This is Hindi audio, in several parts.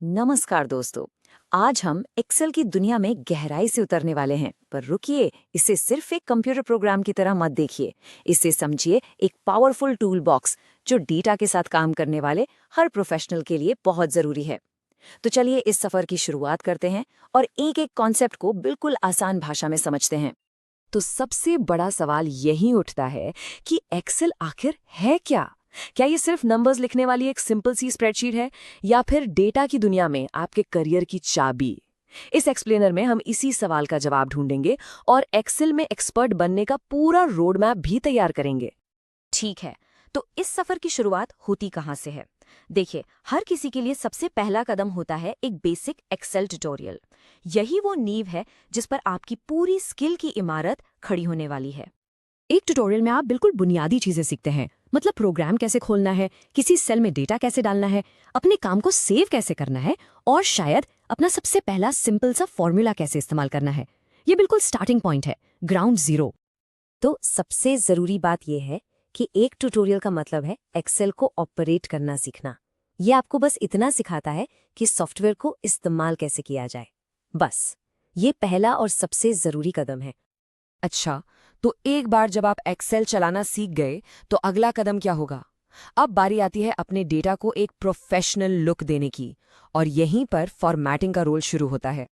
नमस्कार दोस्तों। आज हम एक्सेल की दुनिया में गहराई से उतरने वाले हैं, पर रुकिए, इसे सिर्फ एक कंप्यूटर प्रोग्राम की तरह मत देखिए। इसे समझिए एक पावरफुल टूल बॉक्स जो डेटा के साथ काम करने वाले हर प्रोफेशनल के लिए बहुत जरूरी है। तो चलिए इस सफर की शुरुआत करते हैं और एक एक कॉन्सेप्ट को बिल्कुल आसान भाषा में समझते हैं। तो सबसे बड़ा सवाल यही उठता है कि एक्सेल आखिर है क्या? क्या ये सिर्फ नंबर्स लिखने वाली एक सिंपल सी स्प्रेडशीट है, या फिर डेटा की दुनिया में आपके करियर की चाबी? इस एक्सप्लेनर में हम इसी सवाल का जवाब ढूंढेंगे और एक्सेल में एक्सपर्ट बनने का पूरा रोड मैप भी तैयार करेंगे। ठीक है, तो इस सफर की शुरुआत होती कहाँ से है? देखिए, हर किसी के लिए सबसे पहला कदम होता है एक बेसिक एक्सेल ट्यूटोरियल। यही वो नींव है जिस पर आपकी पूरी स्किल की इमारत खड़ी होने वाली है। एक ट्यूटोरियल में आप बिल्कुल बुनियादी चीजें सीखते हैं, मतलब प्रोग्राम कैसे खोलना है, किसी सेल में डेटा कैसे डालना है, अपने काम को सेव कैसे करना है, और शायद अपना सबसे पहला सिंपल सा फॉर्मूला कैसे इस्तेमाल करना है। ये बिल्कुल स्टार्टिंग पॉइंट है, ग्राउंड जीरो। तो सबसे जरूरी बात यह है कि एक ट्यूटोरियल का मतलब है एक्सेल को ऑपरेट करना सीखना। ये आपको बस इतना सिखाता है कि सॉफ्टवेयर को इस्तेमाल कैसे किया जाए। बस, ये पहला और सबसे जरूरी कदम है। अच्छा, तो एक बार जब आप एक्सेल चलाना सीख गए, तो अगला कदम क्या होगा? अब बारी आती है अपने डेटा को एक प्रोफेशनल लुक देने की, और यहीं पर फॉर्मेटिंग का रोल शुरू होता है।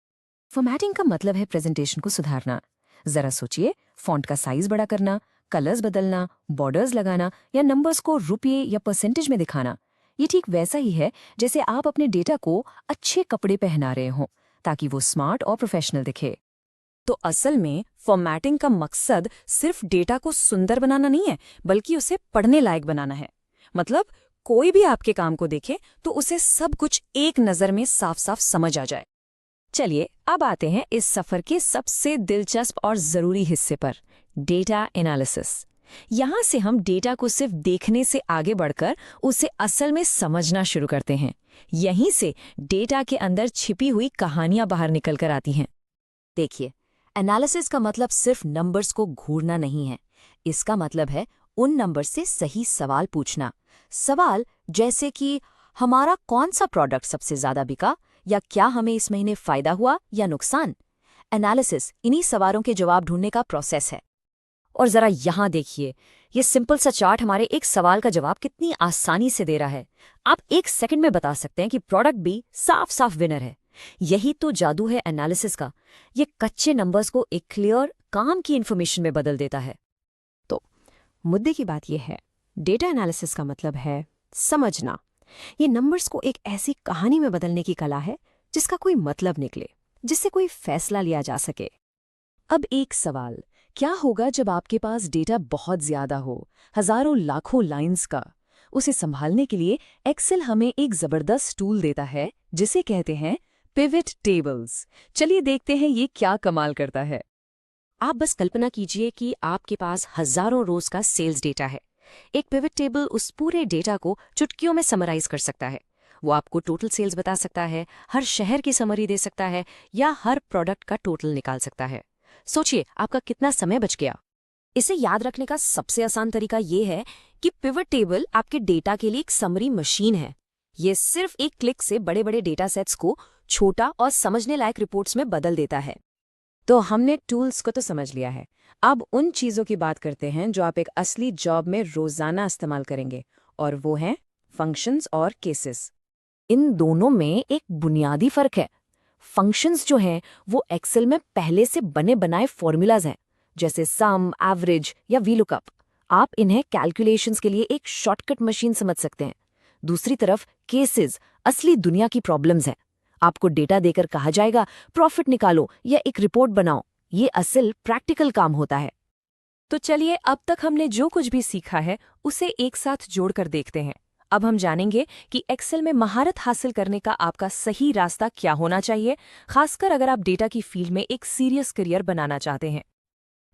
फॉर्मेटिंग का मतलब है प्रेजेंटेशन को सुधारना। जरा सोचिए, फॉन्ट का साइज बड़ा करना, कलर्स बदलना, बॉर्डर्स लगाना, या नंबर्स को रुपये या परसेंटेज में दिखाना। ये ठीक वैसा ही है जैसे आप अपने डेटा को अच्छे कपड़े पहना रहे हों, ताकि वो स्मार्ट और प्रोफेशनल दिखे। तो असल में फॉर्मेटिंग का मकसद सिर्फ डेटा को सुंदर बनाना नहीं है, बल्कि उसे पढ़ने लायक बनाना है। मतलब कोई भी आपके काम को देखे तो उसे सब कुछ एक नजर में साफ साफ समझ आ जाए। चलिए अब आते हैं इस सफर के सबसे दिलचस्प और जरूरी हिस्से पर, डेटा एनालिसिस। यहाँ से हम डेटा को सिर्फ देखने से आगे बढ़कर उसे असल में समझना शुरू करते हैं। यहीं से डेटा के अंदर छिपी हुई कहानियां बाहर निकल कर आती हैं। देखिए, एनालिसिस का मतलब सिर्फ नंबर्स को घूरना नहीं है। इसका मतलब है उन नंबर से सही सवाल पूछना। सवाल जैसे कि हमारा कौन सा प्रोडक्ट सबसे ज्यादा बिका, या क्या हमें इस महीने फायदा हुआ या नुकसान। एनालिसिस इन्हीं सवालों के जवाब ढूंढने का प्रोसेस है। और जरा यहाँ देखिए, ये सिंपल सा चार्ट हमारे एक सवाल का जवाब कितनी आसानी से दे रहा है। आप एक सेकंड में बता सकते हैं कि प्रोडक्ट बी साफ साफ विनर है। यही तो जादू है एनालिसिस का। ये कच्चे नंबर्स को एक क्लियर, काम की इंफॉर्मेशन में बदल देता है। तो मुद्दे की बात यह है, डेटा एनालिसिस का मतलब है समझना। ये नंबर्स को एक ऐसी कहानी में बदलने की कला है जिसका कोई मतलब निकले, जिससे कोई फैसला लिया जा सके। अब एक सवाल, क्या होगा जब आपके पास डेटा बहुत ज्यादा हो, हजारों लाखों लाइंस का? उसे संभालने के लिए एक्सेल हमें एक जबरदस्त टूल देता है जिसे कहते हैं पिवट टेबल्स। चलिए देखते हैं ये क्या कमाल करता है। आप बस कल्पना कीजिए कि आपके पास हजारों रोज का सेल्स डेटा है। एक पिवट टेबल उस पूरे डेटा को चुटकियों में समराइज कर सकता है। वो आपको टोटल सेल्स बता सकता है, हर शहर की समरी दे सकता है, या हर प्रोडक्ट का टोटल निकाल सकता है। सोचिए आपका कितना समय बच गया। इसे याद रखने का सबसे आसान तरीका ये है कि पिवट टेबल आपके डेटा के लिए एक समरी मशीन है। ये सिर्फ एक क्लिक से बड़े बड़े डेटा सेट्स को छोटा और समझने लायक रिपोर्ट्स में बदल देता है। तो हमने टूल्स को तो समझ लिया है। अब उन चीजों की बात करते हैं जो आप एक असली जॉब में रोजाना इस्तेमाल करेंगे, और वो हैं फंक्शंस और केसेस। इन दोनों में एक बुनियादी फर्क है। फंक्शंस जो हैं वो एक्सेल में पहले से बने बनाए फॉर्मूलाज हैं, जैसे सम, एवरेज या वीलुकअप। आप इन्हें कैलकुलेशंस के लिए एक शॉर्टकट मशीन समझ सकते हैं। दूसरी तरफ केसेस असली दुनिया की प्रॉब्लम्स हैं। आपको डेटा देकर कहा जाएगा प्रॉफिट निकालो या एक रिपोर्ट बनाओ। ये असल प्रैक्टिकल काम होता है। तो चलिए अब तक हमने जो कुछ भी सीखा है उसे एक साथ जोड़कर देखते हैं। अब हम जानेंगे कि एक्सेल में महारत हासिल करने का आपका सही रास्ता क्या होना चाहिए, खासकर अगर आप डेटा की फील्ड में एक सीरियस करियर बनाना चाहते हैं।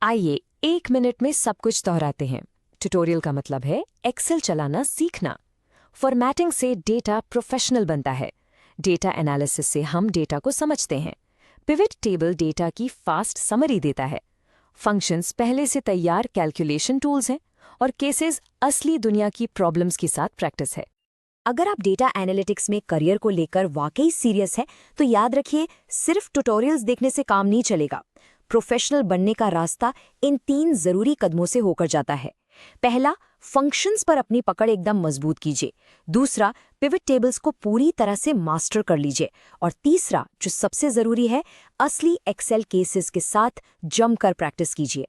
आइए 1 मिनट में सब कुछ दोहराते हैं। ट्यूटोरियल का मतलब है एक्सेल चलाना सीखना। फॉर्मेटिंग से डेटा प्रोफेशनल बनता है। डेटा एनालिसिस से हम डेटा को समझते हैं। पिवट टेबल डेटा की फास्ट समरी देता है। फंक्शंस पहले से तैयार कैलकुलेशन टूल्स हैं, और केसेस असली दुनिया की प्रॉब्लम्स के साथ प्रैक्टिस है। अगर आप डेटा एनालिटिक्स में करियर को लेकर वाकई सीरियस है तो याद रखिए, सिर्फ ट्यूटोरियल्स देखने से काम नहीं चलेगा। प्रोफेशनल बनने का रास्ता इन 3 जरूरी कदमों से होकर जाता है। पहला, फंक्शंस पर अपनी पकड़ एकदम मजबूत कीजिए। दूसरा, पिवट टेबल्स को पूरी तरह से मास्टर कर लीजिए। और तीसरा, जो सबसे जरूरी है, असली एक्सेल केसेस के साथ जमकर प्रैक्टिस कीजिए।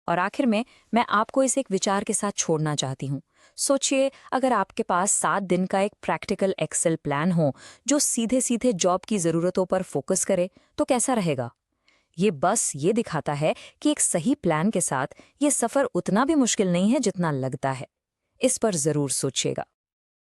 और आखिर में मैं आपको इस एक विचार के साथ छोड़ना चाहती हूँ। सोचिए, अगर आपके पास 7 दिन का एक प्रैक्टिकल एक्सेल प्लान हो जो सीधे सीधे जॉब की ज़रूरतों पर फोकस करे, तो कैसा रहेगा? ये बस ये दिखाता है कि एक सही प्लान के साथ ये सफ़र उतना भी मुश्किल नहीं है जितना लगता है। इस पर ज़रूर सोचिएगा।